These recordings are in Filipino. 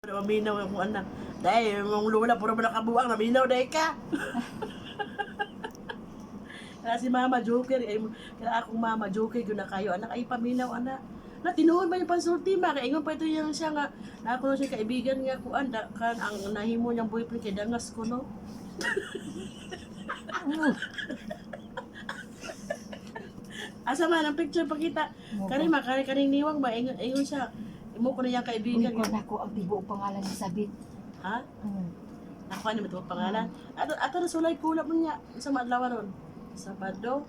Maminaw yung anak. Dahil yung lula, puro mo nakabuang, maminaw dahil ka. Kaya si Mama Joker, kaya akong Mama Joker, yun na kayo, anak, ay paminaw, anak. Na tinuod ba yung pansulti, ma? Kaya ingon pa ito yung siya nga, na ako na siya kaibigan nga ko, kan ang nahimo niyang boyfriend kay dangas ko, no? Asa man, ang picture pakita. Kaning niwang ba, ingon siya. Imo ko na yung kaibigan. Uy, ko na ko ang tibuong pangalan ni Sabit. Ha? Nakuha niyo ba ito pangalan? Ato na sulay kulap mo niya. Sa madlaw ron. Sabado.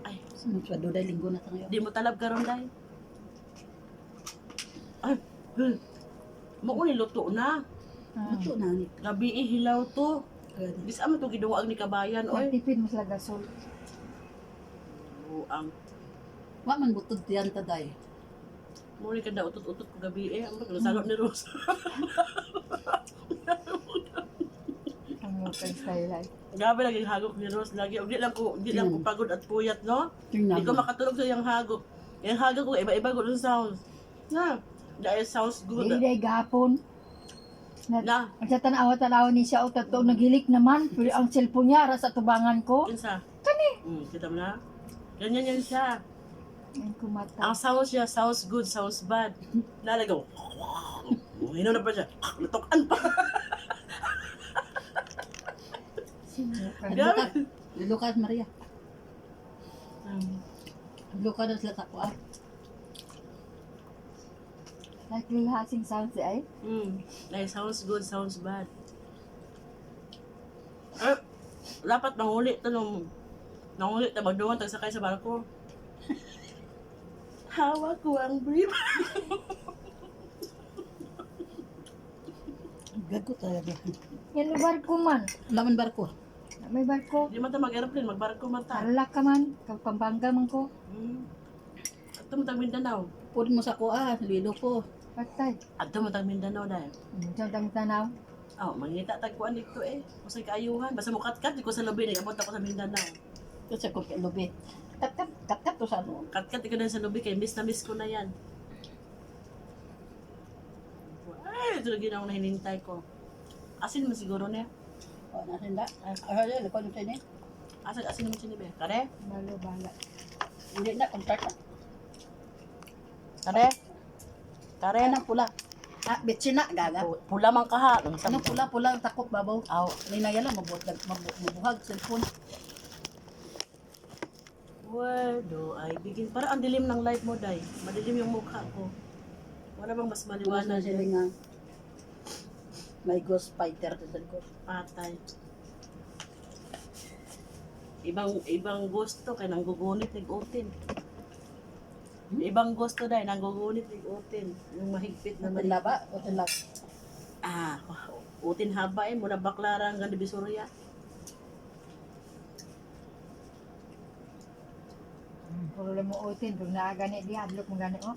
Ay, Sabado dahil linggo na tayo. di mo talab ka ron dahil. Ay, mo ni luto na. Ito na ni. Gabi hilaw to. Dis amo to giduwag ni kabayan oy. Nagtipid mo sila gasol. Ang Wa man butod diyan ta day. mo ni kada utot-utot ko gabi ang salot ni Rose. Ang mukang style ay. Gabi lagi hagok ni Rose lagi. Di lang ko pagod at puyat no. Tingnan Di ko mo. makatulog sa yung hagok. Yung hagok ko iba-iba ko sa sounds. Na, dahil sounds good. Dili day gapon. Na, Ang sa tanawa-tanawa ni siya o tato naghilik naman. Pero ang cellphone niya ara sa tubangan ko. kinsa? Kani. Kita mo na? Ganyan yan siya. Ang kumata. Ang sounds niya, sounds good, sounds bad. Lalagaw. Hinaw na pa siya. Lutokan pa. Grabe. Lukas Maria. Lukas na sila takwa. Naglihasing sounds ay. Like, sounds good, sounds bad. Dapat nanguli ito nung nanguli ito magduwan tagsakay sa barko. Hawak ko ang brief. Gago talaga. Yan may barko man. Laman barko. May barko. Hindi man tayo mag-aeroplane, magbarko man tayo. Alak ka man. Pampanga man ko. Ato mo tag Mindanao. Pud mo sa kuha, lilo ko. Patay. Ato mo tag Mindanao dahil. Diyan tang tanaw. Oh, mangita tagkuan dito Kasi kaayuhan. Basta mo kat-kat, di ko sa lobby, nag-abot ako sa Mindanao. Kasi ko kay lubi. Kat to sa ano. Kat-kat ko na sa lobby, kay miss na miss ko na yan. Ay, ito na ginawa na hinintay ko. Asin mo siguro niya. O na sinda. Ay, ko nito ni. Asin mo sinibe. Kare? Malo bala. Hindi na contract na. Kare? Kare? Anang pula. Ah, bitsina gaga. Pula man kaha. Anong pula ang takop babaw. Aw. Ninaya lang mabuhag cellphone. Wado ay bigin. Para ang dilim ng light mo, Day. Madilim yung mukha ko. Wala bang mas Iwanan maliwanag sila dyan? nga. May ghost fighter sa ko. Patay. Ibang gusto kay nanggugunit ng utin. Ibang gusto dahil nanggugunit ng utin. Yung mahigpit na Hotel laba, hotel laba. utin haba muna baklarang ganda Bisurya. Puro lang mo utin. Pag naagani di, adlok mo gani oh.